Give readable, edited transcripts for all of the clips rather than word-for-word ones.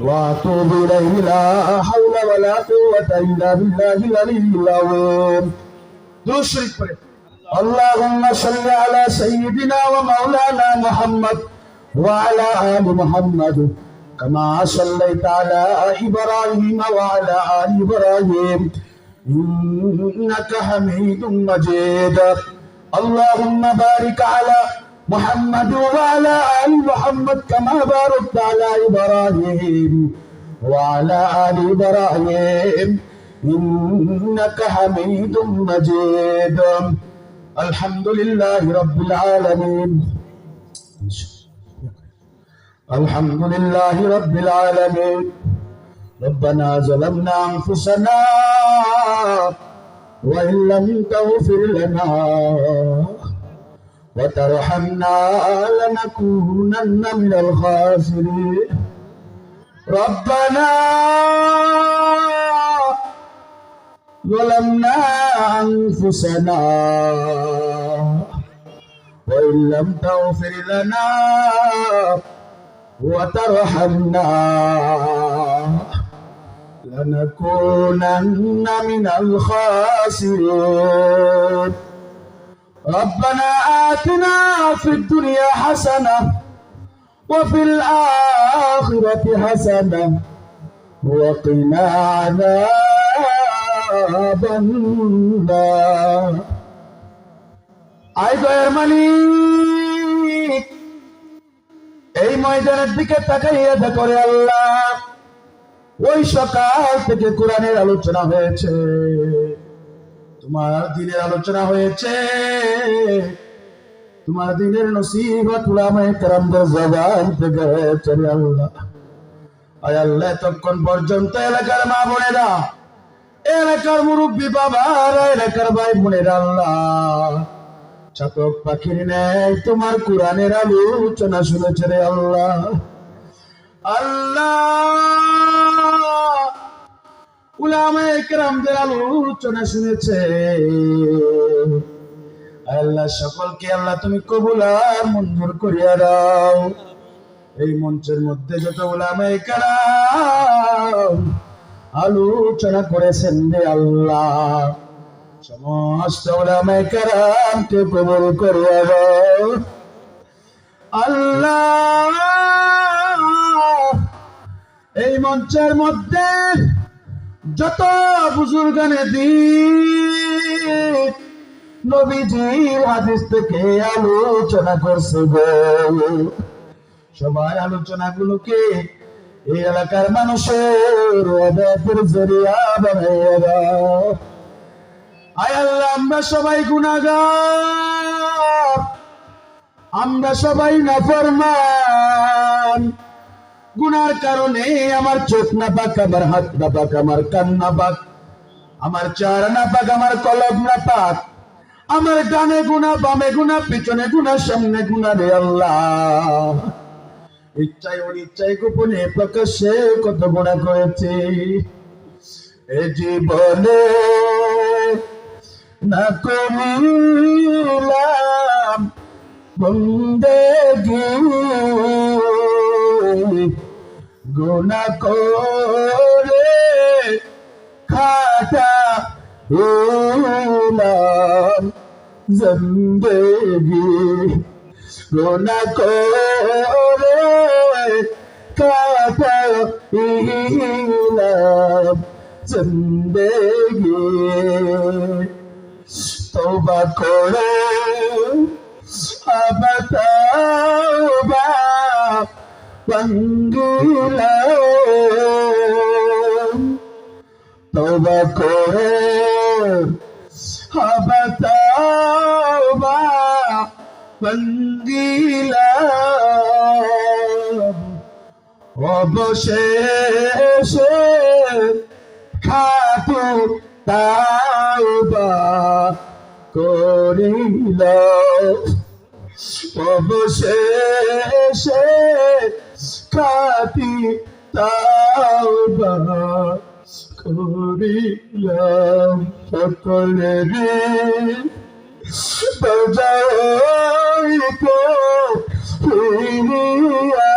وأتوب إليه لا حول ولا قوة إلا بالله العلي العظيم. درود شريف পড়ে اللهم صل على سيدنا ومولانا محمد وعلى آل محمد كما صليت على إبراهيم وعلى آل إبراهيم إنك حميد مجيد. اللهم بارك على محمد وعلى آل محمد كما باركت على إبراهيم وعلى آل إبراهيم إنك حميد مجيد. الحمد لله رب العالمين. الحمد لله رب العالمين. ربنا ظلمنا أنفسنا وإن لم تغفر لنا وترحمنا لنكونن من الخاسرين. ربنا ظلمنا أنفسنا وإن لم تغفر لنا وترحمنا لنكونن من الخاسرين. ربنا آتنا في الدنيا حسنة وفي الآخرة حسنة وقنا عذاب النار. আয় দয়ার মালিক, এই ময়দানের দিকে তাকাইয়া দেখো রে আল্লাহ, ওই সকাল থেকে কোরআনের আলোচনা হয়েছে, তোমার দ্বীনের আলোচনা হয়েছে, তোমার দ্বীনের নসিহত উলামায়ে কেরামদের জবান থেকে হয়েছে রে আল্লাহ। আয় আল্লাহ, এতক্ষণ পর্যন্ত এলাকার মা বোনেরা, এলাকার মুরব্বী বাবারা, এলাকার ভাই বোনেরা আল্লাহ চাতক পাখির ন্যায় তোমার কোরআনের আলোচনা শুনেছে রে আল্লাহ। আল্লাহ উলামায়ে কেরামদের আলোচনা শুনেছে আল্লাহ, সকলকে আল্লাহ তুমি কবুল আর মঞ্জুর করিয়া দাও। এই মঞ্চের মধ্যে যত উলামায়ে কেরাম আলোচনা করেছেন রে আল্লাহ, সমস্ত উলামায়ে কেরামকে কবুল করিয়া দাও আল্লাহ। এই মঞ্চের মধ্যে যত বুজুর্গানে দ্বীন নবীজির হাদিস থেকে আলোচনা করছে গো, সবার আলোচনাগুলোকে এই এলাকার মানুষের হেদায়েতের জরিয়া বানাইয়া দাও। আয় আল্লাহ, আমরা সবাই গুনাহগার, আমরা সবাই নাফরমান, গুনার কারণে আমার চোখ না পাক, আমার হাত না পাক, আমার কান না পাক, আমার চেহারা না পাক, আমার কলব না পাক, আমার ডানে গুনাহ, বামে গুনাহ, পিছনে গুনাহ, সামনে গুনাহ রে আল্লাহ। ইচ্ছায় অনিচ্ছায় গোপনে প্রকাশ্যে কত গুনাহ করেছি, এ জীবনে না করিলাম বন্দেগী, গুনাহ করে খাটা হলাম জিন্দেগি, গুনাহ করে খাটা হলাম জিন্দেগি। তওবা করে আবার তওবা ভাঙ্গিলাম, তওবা করে আবার তওবা ভাঙ্গিলাম, অবশেষে খাটু তাওবা করিলাম, অবশেষে খাটি তাওবা করিলাম। সকলেরই বাজাইতে ফিরিয়া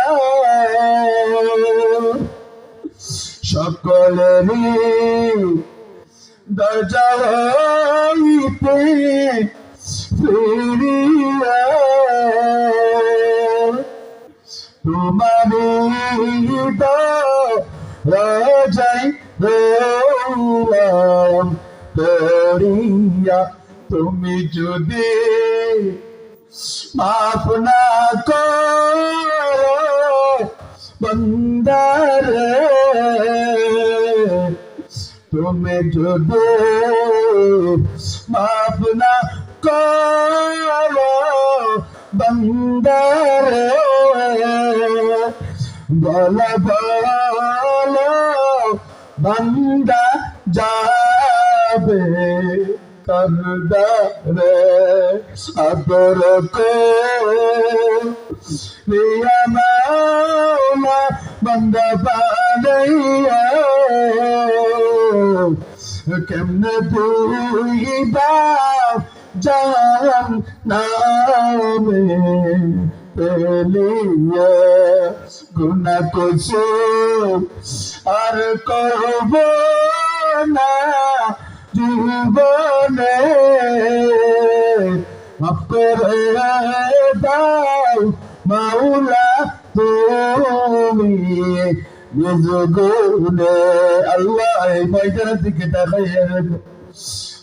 সকলেরই দরজা হইতে ফিরিয়া তোমারই রাজাই রইলাম করিয়া। তুমি যদি মাফ না করো বন্দারে, তুমি যদি মাফ না করো বন্দারে, বলো বলো বন্দা যাবে করদারে আদর কো লিয়া মাওলা বন্দা বানাইয়া। কেমনে দুইবা জান নামে পেলিয়া, গুনাহ করছো আর করব না জীবনে, মাফ করে দাও মাওলা তুমি নিজ গুণে। আল্লাহ এই ময়দানের দিকে তাকাইয়া দেখো,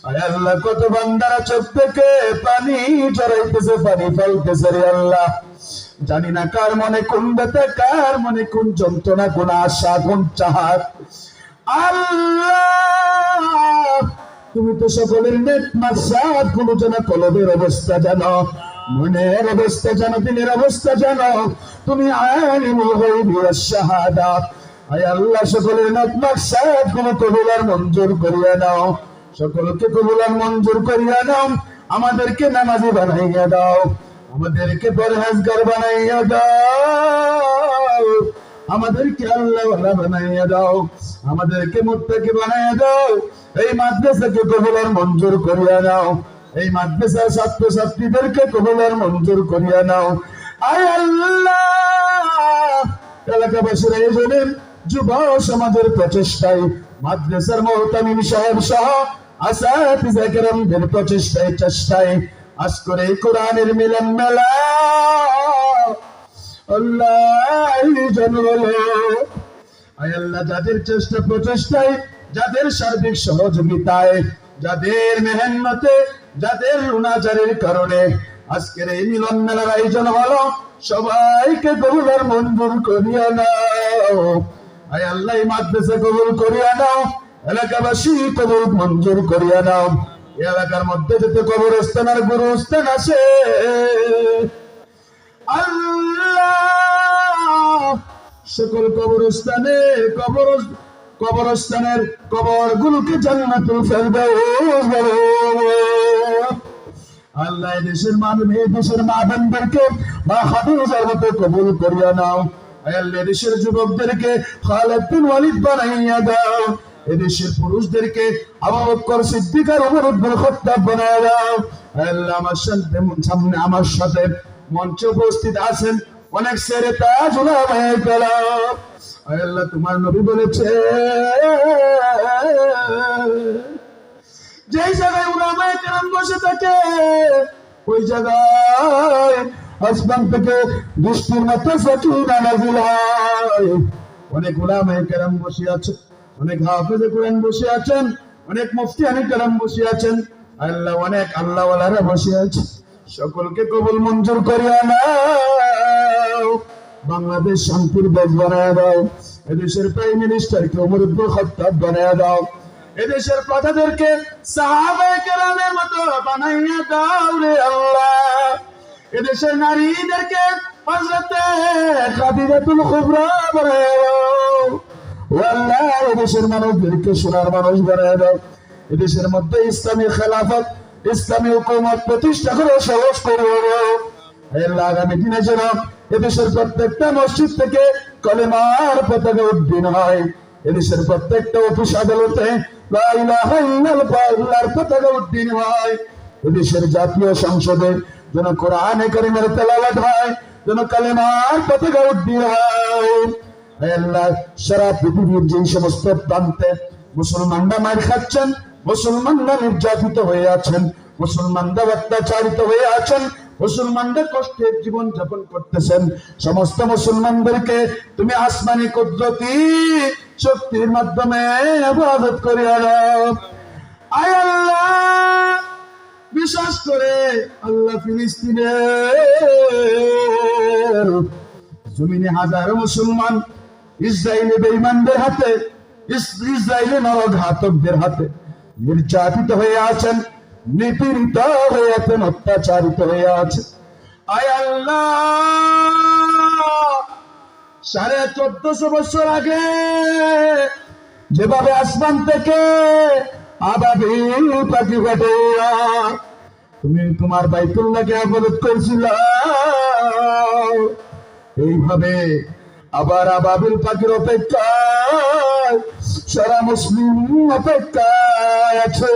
আল্লাহ কত বান্দারা চোখ থেকে পানি ঝরাইতেছে, পানি ফেলতেছে রে আল্লাহ। জানি না কার মনে কোন ব্যথা, কার মনে কোন যন্ত্রণা, কোন আশা, কোন চাহাত। আল্লাহ তুমি তো সকলের নেক মাকসাদ গুলো জানো, কলবের অবস্থা জানো, মনের অবস্থা জানো, দিলের অবস্থা জানো। তুমি আলিমুল গায়বি ওয়াশ শাহাদাত। আয় আল্লাহ সকলের নেক মাকসাদ গুলো কবুল আর মঞ্জুর করিয়া নাও, সকলকে কবুল আর মঞ্জুর করিয়া নাও। আমাদেরকে নামাজি বানাইয়া দাও, আমাদেরকে পরহেজগার বানাইয়া দাও, আমাদেরকে আল্লাহওয়ালা বানাইয়া দাও, আমাদেরকে মুত্তাকি বানাইয়া দাও। এই মাদ্রাসাকে কবুল আর মঞ্জুর করিয়া নাও, এই মাদ্রাসার ছাত্র ছাত্রীদেরকে কবুল আর মঞ্জুর করিয়া নাও। আয় আল্লাহ এলাকাবাসীর আয়োজনের যুব সমাজের প্রচেষ্টায়, মাদ্রাসার মুহতামিম সাহেব সহ আসাতিজা কেরামদের প্রচেষ্টায় চেষ্টায় আজ করে কোরআনের মিলন মেলা আল্লাহ জানলো। আয় আল্লাহ যাদের চেষ্টা প্রচেষ্টায়, যাদের সার্বিক সহযোগিতায়, যাদের মেহনতে, যাদের রুনাচারের কারণে আজকের এই মিলন মেলার আয়োজন হলো, সবাইকে কবুল আর মঞ্জুর করিয়া নাও। আয় আল্লাহ এই মাদ্রাসা কবুল করিয়া নাও, এলাকাবাসী কবুল মঞ্জুর করিয়া নাও। এই এলাকার মধ্যে যেতে কবরস্থান আর গুরুস্থান আছে আল্লাহ, সকল কবরস্থানের কবর গুলোকে জান্নাতুল ফেরদাউস আল্লাহ। দেশের মানুষ, এই দেশের মা বোনদেরকে মা খাদিজার মতো কবুল করিয়া নাও। আল্লাহ দেশের যুবকদেরকে খালিদ বিন ওয়ালিদ বানাইয়া দাও, এদেশের পুরুষদেরকে আবু বকর সিদ্দিক আর ওমর ইবনে খাত্তাব বানাইয়া দাও। আল্লাহ সামনে আমার সাথে মঞ্চে উপস্থিত আছেন অনেক সেরে তাজ উলামায়ে কেরাম। আল্লাহ তোমার নবী বলেছে যেই জায়গায় উলামায়ে কেরাম বসে থাকে ওই জায়গায় আসমান থেকে বৃষ্টির মতো সাকিনা নাযিল হয়। অনেক উলামায়ে কেরাম বসে আছে, অনেক হাফেজে কোরআন বসে আছেন, অনেক মুফতিয়ানে কেরাম বসে আছেন, আল্লাহ অনেক আল্লাহওয়ালারা বসে আছে। সকলকে কবুল মঞ্জুর করিয়া নাও। বাংলাদেশ শান্তির দেশ বানায় দাও, এদেশের প্রাইম মিনিস্টারকে ওমর ইবনে খাত্তাব বানায় দাও, এদেশের প্রজাদেরকে সাহাবায়ে কেরামের মতো বানাইয়া দাও রে আল্লাহ। এদেশের নারীদেরকে হযরতে খাদিজাতুল কুবরা বানায় দাও আল্লাহ। এদেশের মানুষদেরকে সোনার মানুষ বানায় দাও। এদেশের মধ্যে ইসলামী খেলাফত, ইসলামী হুকুমত প্রতিষ্ঠা করে সহজ করে দাও আল্লাহ। আগামী দিনে যেন এদেশের প্রত্যেকটা মসজিদ থেকে কলেমার পতাকা উড্ডীন হয়, এদেশের প্রত্যেকটা অফিস আদালতে লা ইলাহা ইল্লাল্লাহর পতাকা উড্ডীন হয়, এদেশের জাতীয় সংসদে যেন কোরআনে কারীমের তেলাওয়াত হয়, যেন কালেমার পতাকা উড্ডীন হয়। হে আল্লাহ, সারা পৃথিবীর যে সমস্ত প্রান্তে মুসলমানরা মার খাচ্ছেন, মুসলমানরা নির্যাতিত হয়ে আছেন, মুসলমানরা অত্যাচারিত হয়ে আছেন, মুসলমানদের কষ্টের জীবন যাপন করতেছেন, সমস্ত মুসলমানদেরকে তুমি আসমানি কুদরতি শক্তির মাধ্যমে ইবাদত করিয়া দাও। আয় আল্লাহ, বিশেষ করে আল্লাহ ফিলিস্তিনের জমিনে হাজারো মুসলমান ইসরায়েলি বেঈমানদের হাতে, ইসরায়েলি নরঘাতকদের হাতে নির্যাতিত হয়ে আছেন, নিপীড়িত হয়ে আছেন, অত্যাচারিত হয়ে আছেন। আয় আল্লাহ, 1450 বছর আগে যেভাবে আসমান থেকে আবাবিল পাখি পাঠিয়ে তুমি তোমার বাইতুল্লাহকে ইবাদত করেছিল, এইভাবে আবার আবাবিল পাখির অপেক্ষায় সারা মুসলিম অপেক্ষায় আছে।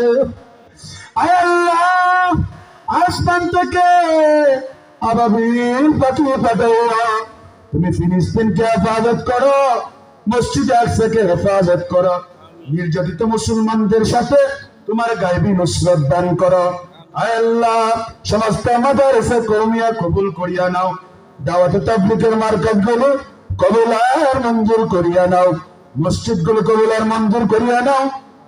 আয় আল্লাহ, আসমান থেকে আবাবিল পাখি পাঠাইয়া তুমি ফিলিস্তিনকে হেফাজত করো, মসজিদে আকসাকে হেফাজত করো, নির্যাতিত মুসলমানদের সাথে তোমার গায়বী নুসরত দান করো। আয় আল্লাহ, সমস্ত মাদ্রাসা কওমিয়া কবুল করিয়া নাও, দাওয়াতে তাবলীগের মারকাজগুলো কবুলার মঞ্জুর করিয়া নাও, মসজিদগুলো কবুলার মঞ্জুর করিয়া নাও,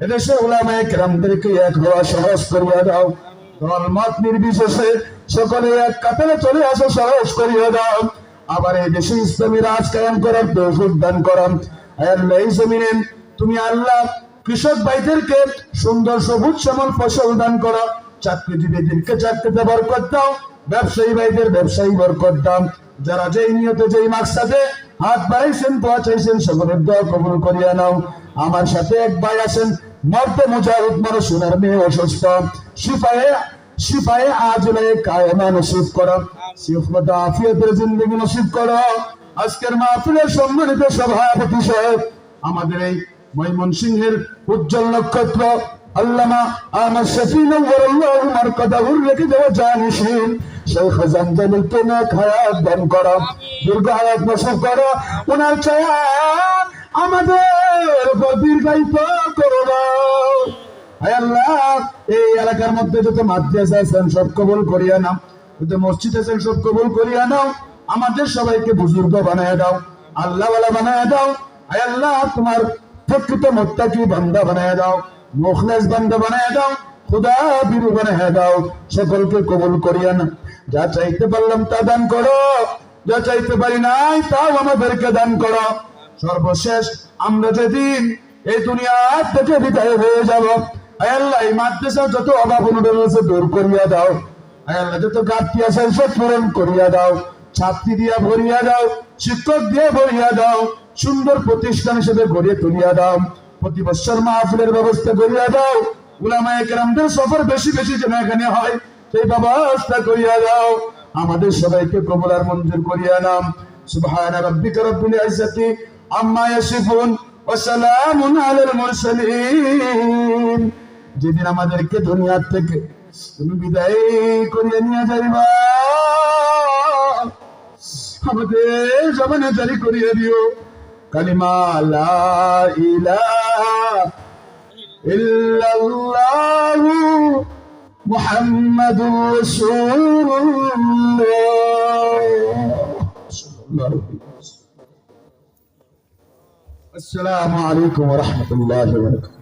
এদেশে উলামায়ে কেরামদেরকে এক হওয়া সহজ করিয়া দাও, দল মত নির্বিশেষে সকলে এক কাতারে চলে আসা সহজ করিয়া দাও। আবার এই দেশে ইসলামী রাজ কায়েম করার তৌফিক দান করো। আয় আল্লাহ, এই জমিনে তুমি আল্লাহ কৃষক ভাইদেরকে সুন্দর সবুজ শ্যামল ফসল দান করো, চাকরিজীবীদেরকে চাকরিতে বরকত দাও, ব্যবসায়ী ভাইদের ব্যবসায়ী বরকত দাও। যারা যেই নিয়তে যেই মাকসাদে হাত বাড়াইছেন, দোয়া চাইছেন, সকলের দোয়া কবুল করিয়া নাও। আমার সাথে এক ভাই আছেন, মর্দে মুজাহিদ, মনে সোনার মেয়ে অসুস্থ, শিফায়ে আজলে কায়েমা নসিব করো, সিফাত আফিয়াতের জিন্দেগি নসিব করো। আজকের মাহফিলের সম্মানিত সভাপতি সাহেব, আমাদের এই ময়মনসিংহের উজ্জ্বল নক্ষত্র আল্লামা আহমদ শফি নওয়ারাল্লাহু মারকাদাহুর রেখে দেওয়া জানিসিন শেখ জামদানিকে নেক হায়াত দান করো, দীর্ঘ হায়াত নসিব করো, ওনার ছায়া আমাদের উপর দীর্ঘায়িত করো না। হে আল্লাহ, এই এলাকার মধ্যে যত মাদ্রাসা আছেন সব কবুল করিয়া নাও, যত মসজিদ আছেন সব কবুল করিয়া নাও, আমাদের সবাইকে বুজুর্গ বানায় দাও, আল্লাহওয়ালা বানায় দাও। হে আল্লাহ, তোমার প্রকৃত মুত্তাকি বান্দা বানায় দাও, মুখলেস বান্দা বানায় দাও, খুদা বিরু বানায় দাও, সকলকে কবুল করিয়া নাও। যা চাইতে পারলাম তা দান করো, যা চাইতে পারি নাই তাও আমাদেরকে দান করো। সর্বশেষ আমরা যেদিন এই দুনিয়া থেকে বিদায় হয়ে যাব, হে আল্লাহ, এই মাদ্রাসার যত অভাব অনটন আছে দূর করিয়া দাও। হে আল্লাহ, যত ঘাটতি আছে সব পূরণ করিয়া দাও, ছাত্রী দিয়া ভরিয়া দাও, শিক্ষক দিয়ে ভরিয়া দাও, সুন্দর প্রতিষ্ঠান হিসেবে গড়িয়ে তুলিয়া দাও, প্রতি বছর মাহফিলের ব্যবস্থা করিয়া দাও, উলামায়ে কেরামদের সফর বেশি বেশি যেন এখানে হয় সেই ব্যবস্থা করিয়া দাও। আমাদের সবাইকে কবুল আর মঞ্জুর করিয়া নাও। সুবহানা রাব্বিকা রাব্বিল ইজ্জাতি আম্মা ইয়াসিফুন ওয়া সালামুন আলাল মুরসালিন। যেদিন আমাদেরকে দুনিয়া থেকে তুমি বিদায় করিয়া নিয়ে যাইবা, আমাদের জবানে জারি করিয়া দিও কালিমা লা ইলাহা ইল্লাল্লাহু মুহাম্মাদুর রাসূলুল্লাহ। আসসালামু আলাইকুম ওয়া রাহমাতুল্লাহি ওয়া বারাকাতুহু।